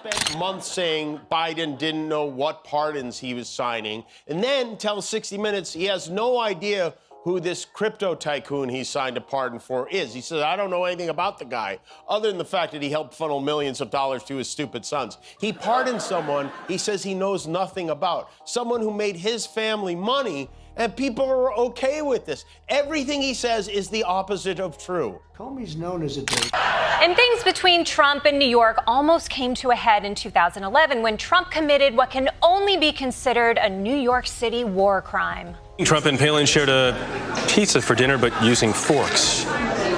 Spent months saying Biden didn't know what pardons he was signing, and then tells 60 Minutes he has no idea who this crypto tycoon he signed a pardon for is. He says, I don't know anything about the guy, other than the fact that he helped funnel millions of dollars to his stupid sons. He pardoned someone he says he knows nothing about, someone who made his family money, and people are okay with this. Everything he says is the opposite of true. Comey's known as a dick. And things between Trump and New York almost came to a head in 2011 when Trump committed what can only be considered a New York City war crime. Trump and Palin shared a pizza for dinner, but using forks,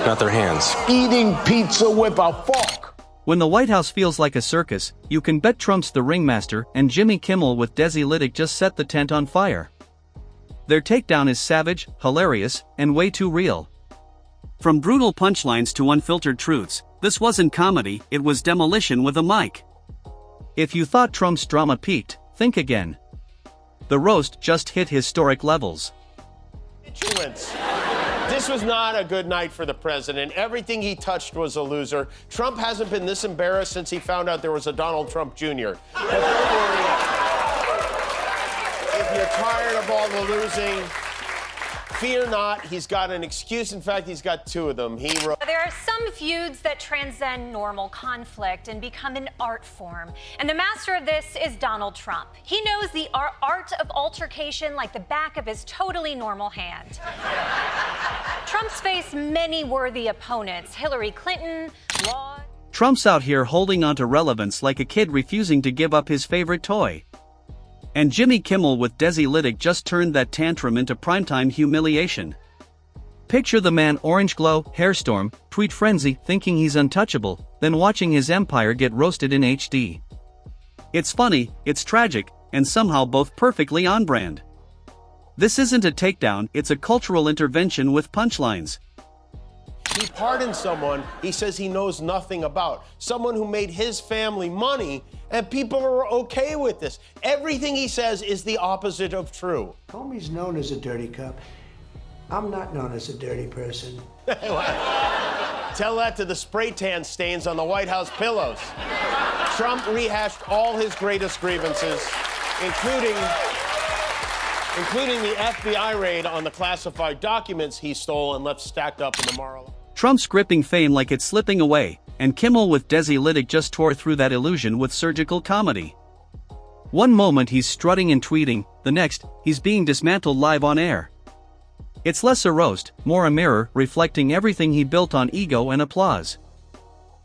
not their hands. Eating pizza with a fork. When the White House feels like a circus, you can bet Trump's the ringmaster and Jimmy Kimmel with Lydic just set the tent on fire. Their takedown is savage, hilarious, and way too real. From brutal punchlines to unfiltered truths, this wasn't comedy, it was demolition with a mic. If you thought Trump's drama peaked, think again. The roast just hit historic levels. This was not a good night for the president. Everything he touched was a loser. Trump hasn't been this embarrassed since he found out there was a Donald Trump Jr. But don't worry. If you're tired of all the losing, fear not, he's got an excuse. In fact, he's got two of them. There are some feuds that transcend normal conflict and become an art form. And the master of this is Donald Trump. He knows the art of altercation like the back of his totally normal hand. Trump's faced many worthy opponents: Hillary Clinton, Law. Trump's out here holding on to relevance like a kid refusing to give up his favorite toy. And Jimmy Kimmel with Lydic just turned that tantrum into primetime humiliation. Picture the man orange glow, hairstorm, tweet frenzy, thinking he's untouchable, then watching his empire get roasted in HD. It's funny, it's tragic, and somehow both perfectly on brand. This isn't a takedown, it's a cultural intervention with punchlines. He pardoned someone he says he knows nothing about, someone who made his family money, and people are okay with this. Everything he says is the opposite of true. Comey's known as a dirty cop. I'm not known as a dirty person. Tell that to the spray tan stains on the White House pillows. Trump rehashed all his greatest grievances, including the FBI raid on the classified documents he stole and left stacked up in the Mar-a-Lago. Trump's gripping fame like it's slipping away, and Kimmel with Lydic just tore through that illusion with surgical comedy. One moment he's strutting and tweeting, the next, he's being dismantled live on air. It's less a roast, more a mirror, reflecting everything he built on ego and applause.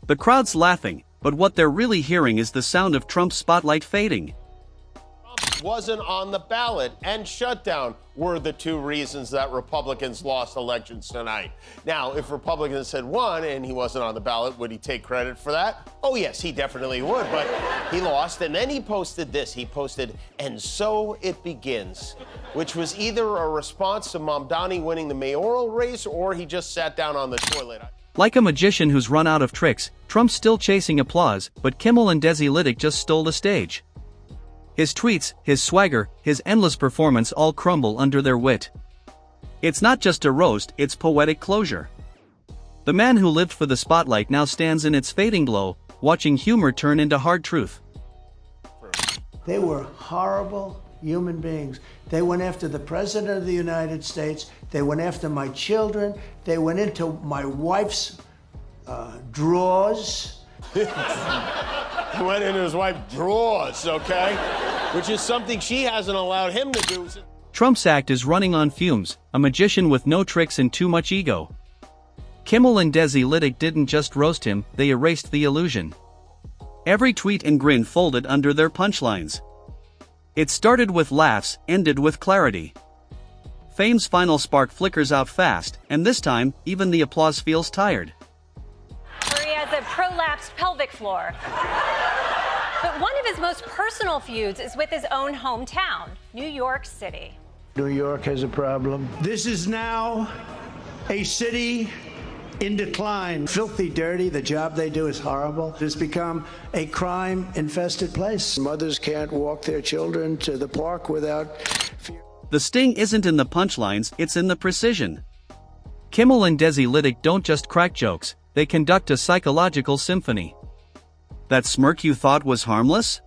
The crowd's laughing, but what they're really hearing is the sound of Trump's spotlight fading. Wasn't on the ballot and shutdown were the two reasons that Republicans lost elections tonight. Now, if Republicans had won and he wasn't on the ballot, would he take credit for that? Oh, yes, he definitely would, but he lost. And then he posted this. He posted, "And so it begins," which was either a response to Mamdani winning the mayoral race or he just sat down on the toilet. Like a magician who's run out of tricks, Trump's still chasing applause, but Kimmel and Lydic just stole the stage. His tweets, his swagger, his endless performance all crumble under their wit. It's not just a roast, it's poetic closure. The man who lived for the spotlight now stands in its fading glow, watching humor turn into hard truth. They were horrible human beings. They went after the President of the United States. They went after my children. They went into my wife's drawers. He went into his wife's drawers, okay? Which is something she hasn't allowed him to do. Trump's act is running on fumes, a magician with no tricks and too much ego. Kimmel and Lydic didn't just roast him, they erased the illusion. Every tweet and grin folded under their punchlines. It started with laughs, ended with clarity. Fame's final spark flickers out fast, and this time, even the applause feels tired. He has a prolapsed pelvic floor. But one of his most personal feuds is with his own hometown, New York City. New York has a problem. This is now a city in decline. Filthy dirty, the job they do is horrible. It's become a crime-infested place. Mothers can't walk their children to the park without fear. The sting isn't in the punchlines, it's in the precision. Kimmel and Lydic don't just crack jokes, they conduct a psychological symphony. That smirk you thought was harmless?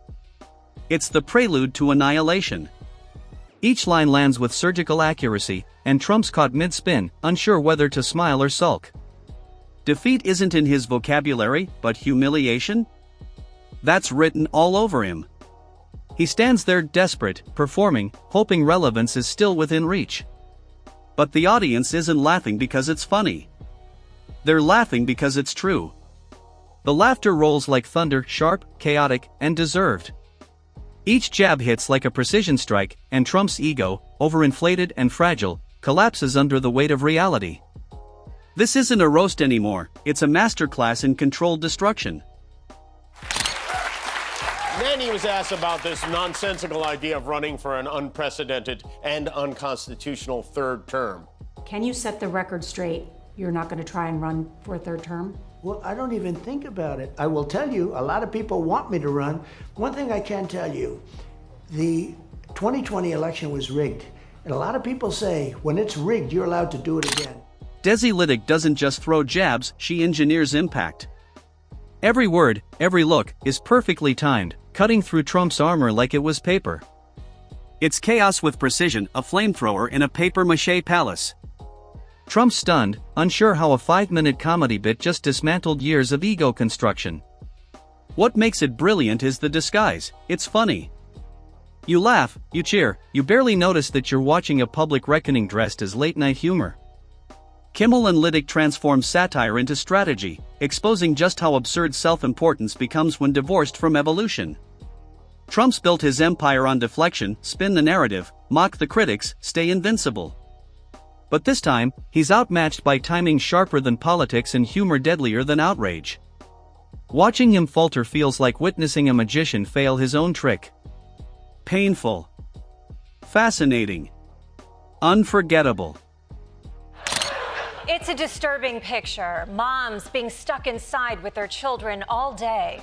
It's the prelude to annihilation. Each line lands with surgical accuracy, and Trump's caught mid-spin, unsure whether to smile or sulk. Defeat isn't in his vocabulary, but humiliation? That's written all over him. He stands there desperate, performing, hoping relevance is still within reach. But the audience isn't laughing because it's funny. They're laughing because it's true. The laughter rolls like thunder, sharp, chaotic, and deserved. Each jab hits like a precision strike, and Trump's ego, overinflated and fragile, collapses under the weight of reality. This isn't a roast anymore, it's a masterclass in controlled destruction. Then he was asked about this nonsensical idea of running for an unprecedented and unconstitutional third term. Can you set the record straight? You're not going to try and run for a third term? Well, I don't even think about it. I will tell you, a lot of people want me to run. One thing I can tell you, the 2020 election was rigged. And a lot of people say, when it's rigged, you're allowed to do it again. Desi Lydic doesn't just throw jabs, she engineers impact. Every word, every look, is perfectly timed, cutting through Trump's armor like it was paper. It's chaos with precision, a flamethrower in a papier-mâché palace. Trump's stunned, unsure how a 5-minute comedy bit just dismantled years of ego construction. What makes it brilliant is the disguise, it's funny. You laugh, you cheer, you barely notice that you're watching a public reckoning dressed as late-night humor. Kimmel and Lydic transform satire into strategy, exposing just how absurd self-importance becomes when divorced from evolution. Trump's built his empire on deflection, spin the narrative, mock the critics, stay invincible. But this time, he's outmatched by timing sharper than politics and humor deadlier than outrage. Watching him falter feels like witnessing a magician fail his own trick. Painful. Fascinating. Unforgettable. It's a disturbing picture. Moms being stuck inside with their children all day.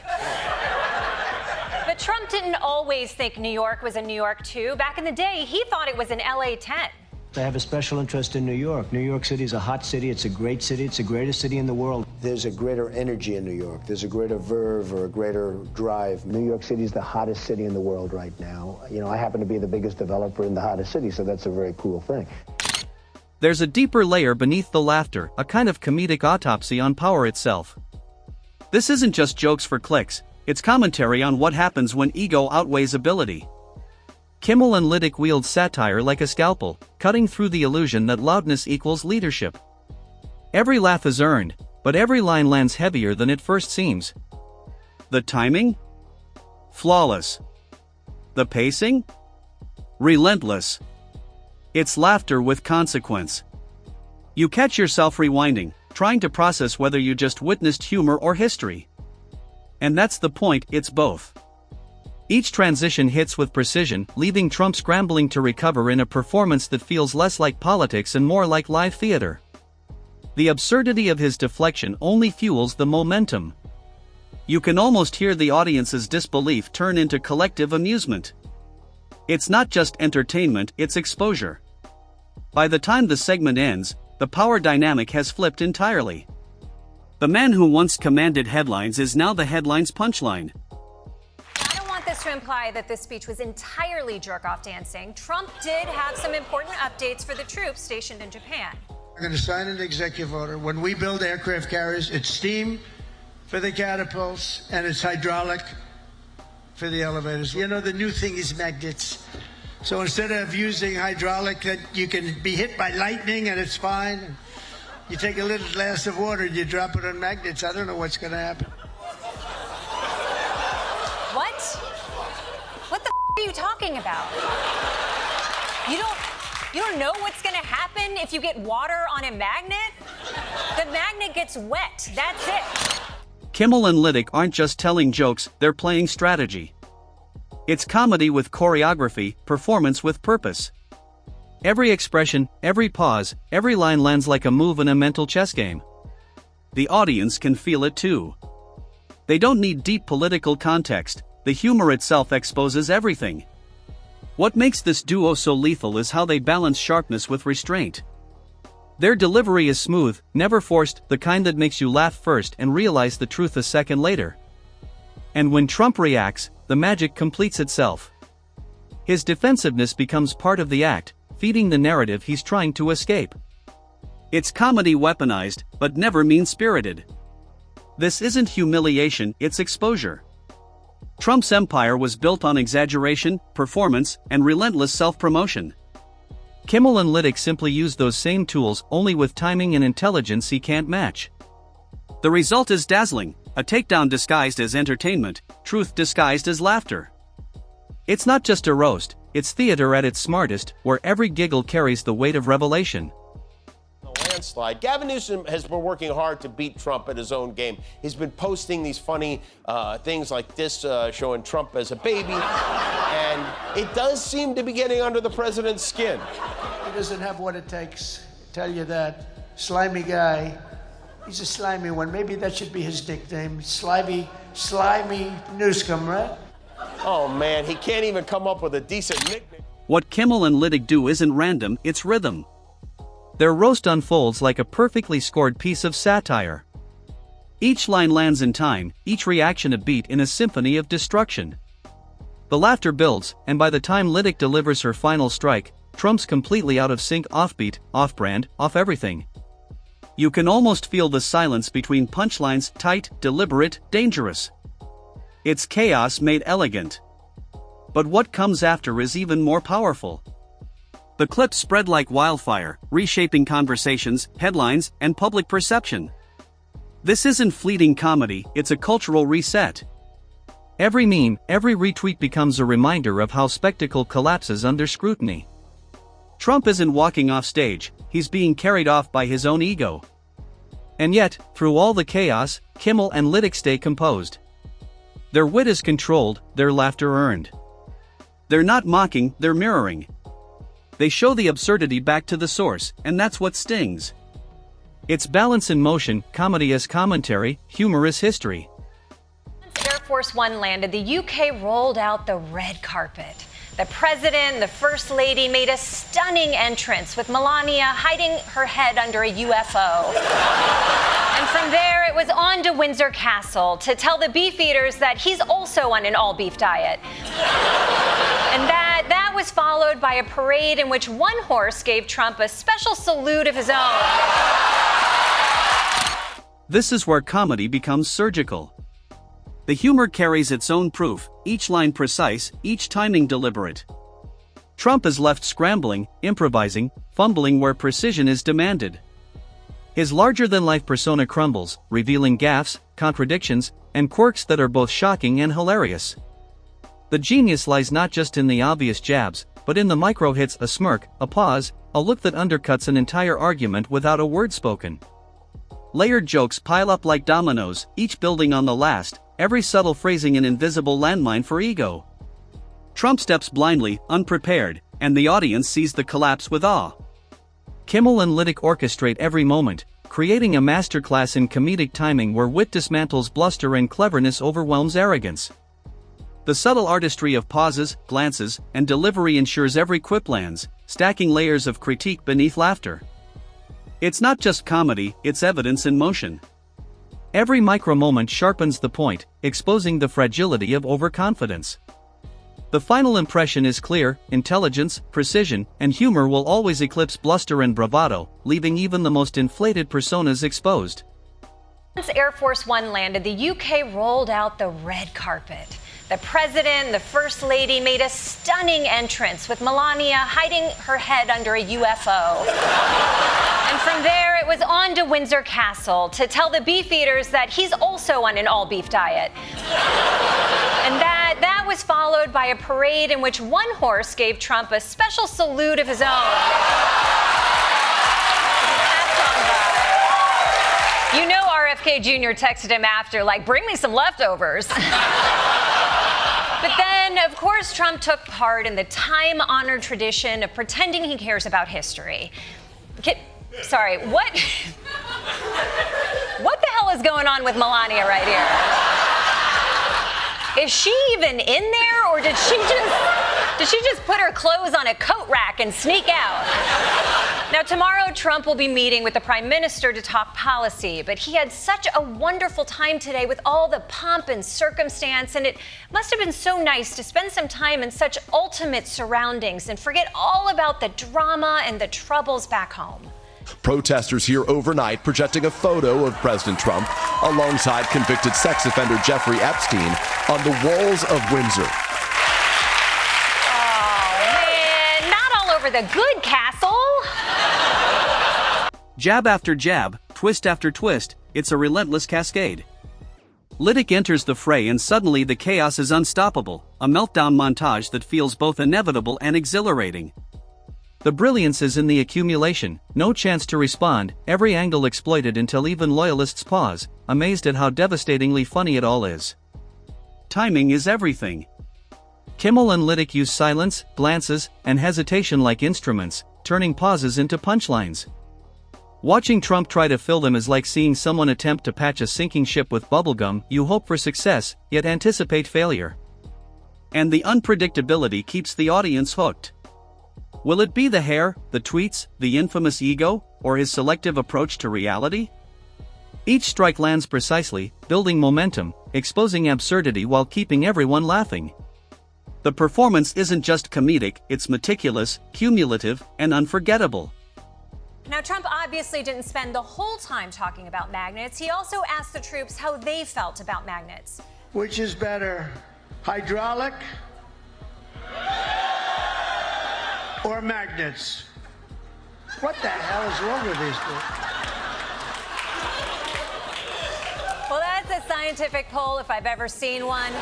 But Trump didn't always think New York was a New York 2. Back in the day, he thought it was an LA 10. I have a special interest in New York. New York City is a hot city. It's a great city. It's the greatest city in the world. There's a greater energy in New York. There's a greater verve or a greater drive. New York City is the hottest city in the world right now. You know, I happen to be the biggest developer in the hottest city, so that's a very cool thing. There's a deeper layer beneath the laughter, a kind of comedic autopsy on power itself. This isn't just jokes for clicks, it's commentary on what happens when ego outweighs ability. Kimmel and Lydic wield satire like a scalpel, cutting through the illusion that loudness equals leadership. Every laugh is earned, but every line lands heavier than it first seems. The timing? Flawless. The pacing? Relentless. It's laughter with consequence. You catch yourself rewinding, trying to process whether you just witnessed humor or history. And that's the point, it's both. Each transition hits with precision, leaving Trump scrambling to recover in a performance that feels less like politics and more like live theater. The absurdity of his deflection only fuels the momentum. You can almost hear the audience's disbelief turn into collective amusement. It's not just entertainment, it's exposure. By the time the segment ends, the power dynamic has flipped entirely. The man who once commanded headlines is now the headline's punchline. I don't want this to imply that this speech was entirely jerk-off dancing. Trump did have some important updates for the troops stationed in Japan. I'm going to sign an executive order. When we build aircraft carriers, it's steam for the catapults and it's hydraulic for the elevators. You know, the new thing is magnets. So instead of using hydraulic, that you can be hit by lightning and it's fine. You take a little glass of water and you drop it on magnets. I don't know what's going to happen. What? What the are you talking about? You don't know what's going to happen if you get water on a magnet? The magnet gets wet. That's it. Kimmel and Lydic aren't just telling jokes, they're playing strategy. It's comedy with choreography, performance with purpose. Every expression, every pause, every line lands like a move in a mental chess game. The audience can feel it too. They don't need deep political context, the humor itself exposes everything. What makes this duo so lethal is how they balance sharpness with restraint. Their delivery is smooth, never forced, the kind that makes you laugh first and realize the truth a second later. And when Trump reacts, the magic completes itself. His defensiveness becomes part of the act, feeding the narrative he's trying to escape. It's comedy weaponized, but never mean-spirited. This isn't humiliation, it's exposure. Trump's empire was built on exaggeration, performance, and relentless self-promotion. Kimmel and Lydic simply use those same tools, only with timing and intelligence he can't match. The result is dazzling, a takedown disguised as entertainment, truth disguised as laughter. It's not just a roast, it's theater at its smartest, where every giggle carries the weight of revelation. Landslide. Gavin Newsom has been working hard to beat Trump at his own game. He's been posting these funny things like this, showing Trump as a baby, and it does seem to be getting under the president's skin. He doesn't have what it takes, tell you that. Slimy guy. He's a slimy one. Maybe that should be his nickname. Slimy Newscomb, right? Oh man, he can't even come up with a decent nickname. What Kimmel and Lydic do isn't random, it's rhythm. Their roast unfolds like a perfectly scored piece of satire. Each line lands in time, each reaction a beat in a symphony of destruction. The laughter builds, and by the time Lydic delivers her final strike, Trump's completely out of sync, offbeat, off-brand, off everything. You can almost feel the silence between punchlines, tight, deliberate, dangerous. It's chaos made elegant. But what comes after is even more powerful. The clips spread like wildfire, reshaping conversations, headlines, and public perception. This isn't fleeting comedy, it's a cultural reset. Every meme, every retweet becomes a reminder of how spectacle collapses under scrutiny. Trump isn't walking off stage, he's being carried off by his own ego. And yet, through all the chaos, Kimmel and Lydic stay composed. Their wit is controlled, their laughter earned. They're not mocking, they're mirroring. They show the absurdity back to the source, and that's what stings. It's balance in motion, comedy as commentary, humor as history. Once Air Force One landed, the UK rolled out the red carpet. The president and the first lady made a stunning entrance, with Melania hiding her head under a UFO. And from there, it was on to Windsor Castle to tell the beef eaters that he's also on an all-beef diet. And that was followed by a parade in which one horse gave Trump a special salute of his own. This is where comedy becomes surgical. The humor carries its own proof, each line precise, each timing deliberate. Trump is left scrambling, improvising, fumbling where precision is demanded. His larger-than-life persona crumbles, revealing gaffes, contradictions, and quirks that are both shocking and hilarious. The genius lies not just in the obvious jabs, but in the micro-hits, a smirk, a pause, a look that undercuts an entire argument without a word spoken. Layered jokes pile up like dominoes, each building on the last, every subtle phrasing an invisible landmine for ego. Trump steps blindly, unprepared, and the audience sees the collapse with awe. Kimmel and Lydic orchestrate every moment, creating a masterclass in comedic timing where wit dismantles bluster and cleverness overwhelms arrogance. The subtle artistry of pauses, glances, and delivery ensures every quip lands, stacking layers of critique beneath laughter. It's not just comedy, it's evidence in motion. Every micro-moment sharpens the point, exposing the fragility of overconfidence. The final impression is clear: intelligence, precision, and humor will always eclipse bluster and bravado, leaving even the most inflated personas exposed. Once Air Force One landed, the UK rolled out the red carpet. The president and the first lady made a stunning entrance, with Melania hiding her head under a UFO. And from there, it was on to Windsor Castle to tell the beef eaters that he's also on an all-beef diet. And that was followed by a parade in which one horse gave Trump a special salute of his own. You know RFK Jr. texted him after, like, bring me some leftovers. But then, of course, Trump took part in the time-honored tradition of pretending he cares about history. Sorry, what? What the hell is going on with Melania right here? Is she even in there, or did she just put her clothes on a coat rack and sneak out? Now, tomorrow, Trump will be meeting with the prime minister to talk policy, but he had such a wonderful time today with all the pomp and circumstance, and it must have been so nice to spend some time in such ultimate surroundings and forget all about the drama and the troubles back home. Protesters here overnight projecting a photo of President Trump alongside convicted sex offender Jeffrey Epstein on the walls of Windsor. Oh, man, not all over the good castle. Jab after jab, twist after twist, it's a relentless cascade. Lydic enters the fray and suddenly the chaos is unstoppable, a meltdown montage that feels both inevitable and exhilarating. The brilliance is in the accumulation, no chance to respond, every angle exploited until even loyalists pause, amazed at how devastatingly funny it all is. Timing is everything. Kimmel and Lydic use silence, glances, and hesitation like instruments, turning pauses into punchlines. Watching Trump try to fill them is like seeing someone attempt to patch a sinking ship with bubblegum. You hope for success, yet anticipate failure. And the unpredictability keeps the audience hooked. Will it be the hair, the tweets, the infamous ego, or his selective approach to reality? Each strike lands precisely, building momentum, exposing absurdity while keeping everyone laughing. The performance isn't just comedic, it's meticulous, cumulative, and unforgettable. Now, Trump obviously didn't spend the whole time talking about magnets. He also asked the troops how they felt about magnets. Which is better, hydraulic or magnets? What the hell is wrong with these people? Well, that's a scientific poll if I've ever seen one.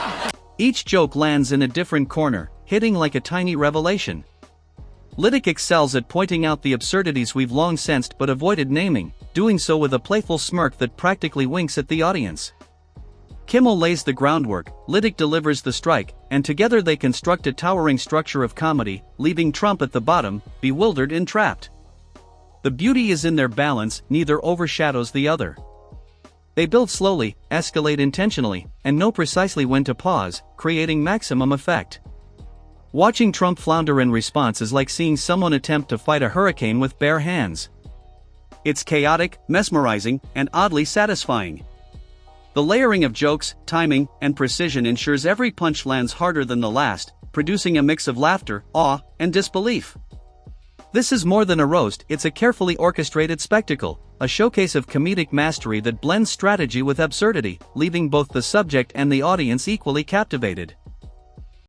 Each joke lands in a different corner, hitting like a tiny revelation. Lydic excels at pointing out the absurdities we've long sensed but avoided naming, doing so with a playful smirk that practically winks at the audience. Kimmel lays the groundwork, Lydic delivers the strike, and together they construct a towering structure of comedy, leaving Trump at the bottom, bewildered and trapped. The beauty is in their balance, neither overshadows the other. They build slowly, escalate intentionally, and know precisely when to pause, creating maximum effect. Watching Trump flounder in response is like seeing someone attempt to fight a hurricane with bare hands. It's chaotic, mesmerizing, and oddly satisfying. The layering of jokes, timing, and precision ensures every punch lands harder than the last, producing a mix of laughter, awe, and disbelief. This is more than a roast, it's a carefully orchestrated spectacle, a showcase of comedic mastery that blends strategy with absurdity, leaving both the subject and the audience equally captivated.